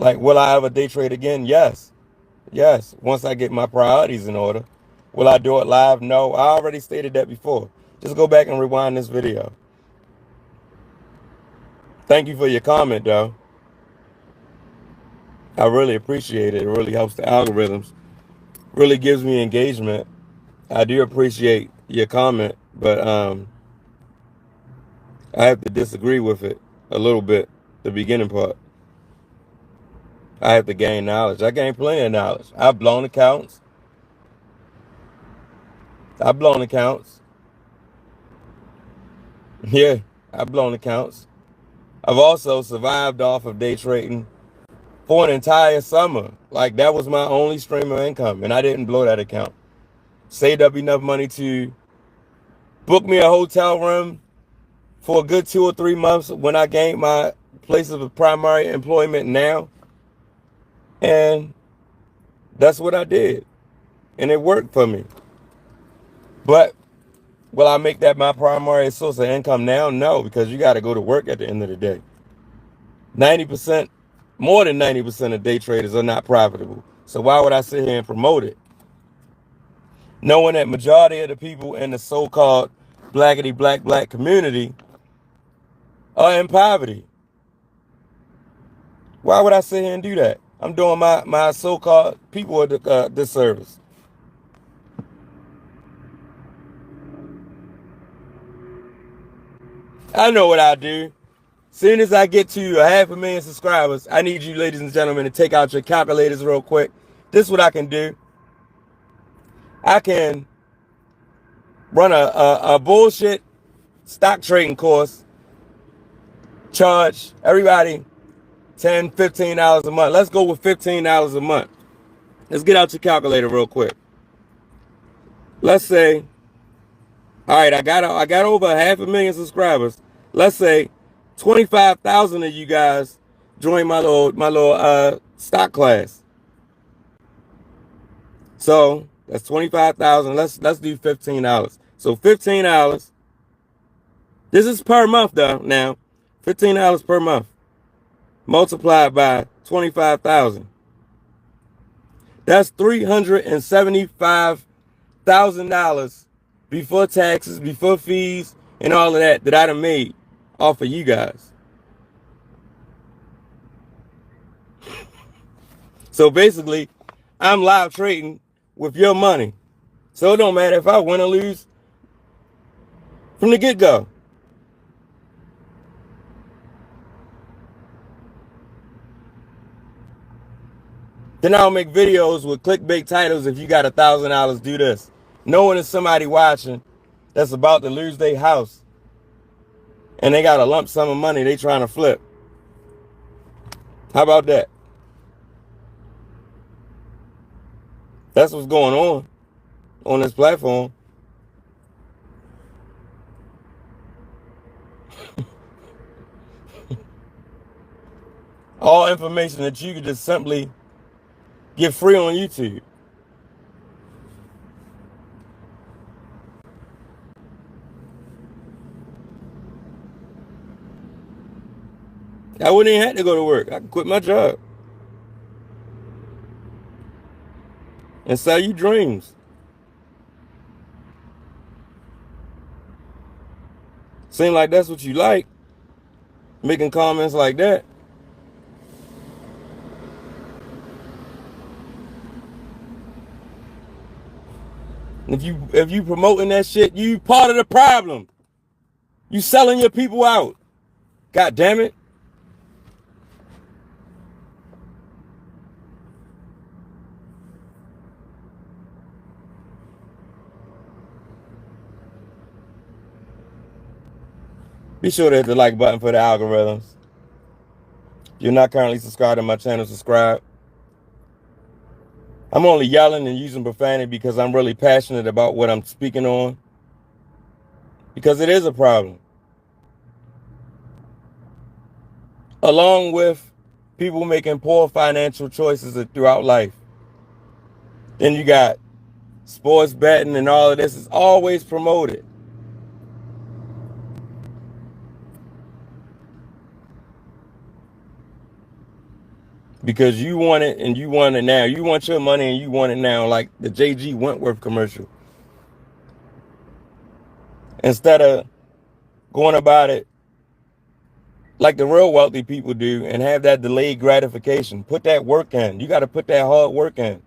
Like, will I ever day trade again? Yes. Yes. Once I get my priorities in order. Will I do it live? No. I already stated that before. Just go back and rewind this video. Thank you for your comment, though. I really appreciate it. It really helps the algorithms. Really gives me engagement. I do appreciate your comment, but I have to disagree with it a little bit, the beginning part. I have to gain knowledge. I gain plenty of knowledge. I've blown accounts. I've blown accounts. Yeah, I've blown accounts. I've also survived off of day trading for an entire summer. Like, that was my only stream of income, and I didn't blow that account. Saved up enough money to book me a hotel room for a good 2 or 3 months when I gained my place of primary employment now. And that's what I did. And it worked for me. But will I make that my primary source of income now? No, because you got to go to work at the end of the day. 90%, more than 90% of day traders are not profitable. So why would I sit here and promote it? Knowing that majority of the people in the so-called blackity black community are in poverty. Why would I sit here and do that? I'm doing my so-called people a disservice. I know what I do. Soon as I get to 500,000 subscribers, I need you, ladies and gentlemen, to take out your calculators real quick. This is what I can do. I can run a bullshit stock trading course, charge everybody $10, $15 a month. Let's go with $15 a month. Let's get out your calculator real quick. Let's say, all right, I got over 500,000 subscribers. Let's say 25,000 of you guys join my little stock class. So that's 25,000. Let's do $15. So $15. This is per month though. Now, $15 per month multiplied by 25,000. That's $375,000 before taxes, before fees, and all of that I done made off of you guys. So basically, I'm live trading with your money. So it don't matter if I win or lose from the get-go. Then I'll make videos with clickbait titles. If you got $1,000, do this. Knowing there's somebody watching that's about to lose their house and they got a lump sum of money they trying to flip. How about that? That's what's going on this platform. All information that you could just simply get free on YouTube. I wouldn't even have to go to work. I could quit my job and sell you dreams. Seem like that's what you like, making comments like that. If you promoting that shit, you part of the problem. You selling your people out. God damn it. Be sure to hit the like button for the algorithms. If you're not currently subscribed to my channel, subscribe. I'm only yelling and using profanity because I'm really passionate about what I'm speaking on. Because it is a problem. Along with people making poor financial choices throughout life. Then you got sports betting and all of this is always promoted. because you want it and you want it now. You want your money and you want it now, like the JG Wentworth commercial. Instead of going about it like the real wealthy people do and have that delayed gratification. Put that work in. You got to put that hard work in.